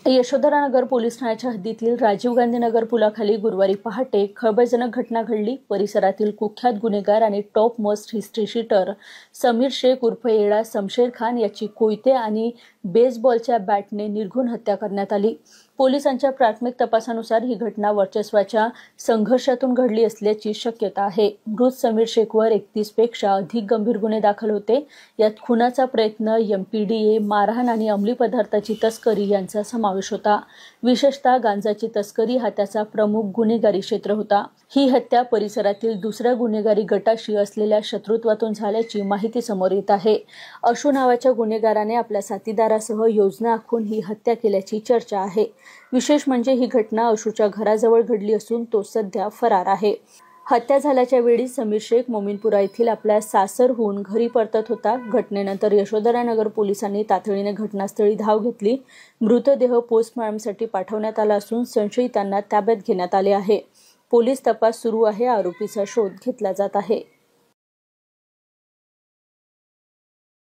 Yashodhara Nagar police ठाण्याच्या हद्दीतील राजीव गांधी नगर पुलाखाली गुरुवारी पहाटे खळबळजनक घटना घडली। परिसरातील कुख्यात गुन्हेगार आणि top most history sheeter Sameer Shaikh उर्फ येडा शमशेर खान याची कोयते आणि बेसबॉलच्या बॅटने निर्घृण हत्या करण्यात आली। पोलिसांच्या प्राथमिक तपासानुसार ही घटना वर्चस्वाच्या संघर्षातून घडली असल्याची शक्यता आहे। मृत समीर शेखवर 31 पेक्षा अधिक गंभीर गुन्हे दाखल होते। यात खुनाचा प्रयत्न, MPDA, मारहाण आणि अंमली पदार्थाची तस्करी यांचा समावेश होता। विशेषतः गांजाची तस्करी हा त्याचा प्रमुख गुन्हेगारी क्षेत्र होता। ही हत्या परिसरातील दुसऱ्या गुन्हेगारी गटाशी असलेल्या शत्रुत्वातून झाल्याची माहिती समोर येत आहे। अशू नावाच्या गुन्हेगाराने आपल्या साथीदारासह योजना आखून ही हत्या केल्याची चर्चा आहे। विशेष म्हणजे ही घटना अशूच्या घराजवळ घडली असून तो सध्या फरार आहे। हत्या झाल्याच्या वेळी समीर शेख मोमीनपुरा येथील आपल्या सासरहून घरी परतत होता। घटनेनंतर यशोधरानगर पोलिसांनी तातडीने घटनास्थळी धाव घेतली। मृतदेह पोस्टमॉर्टमसाठी पाठवण्यात आला असून संशयितांना ताब्यात घेण्यात आले आहे। पोलीस तपास सुरू आहे। आरोपीचा शोध घेतला जात आहे।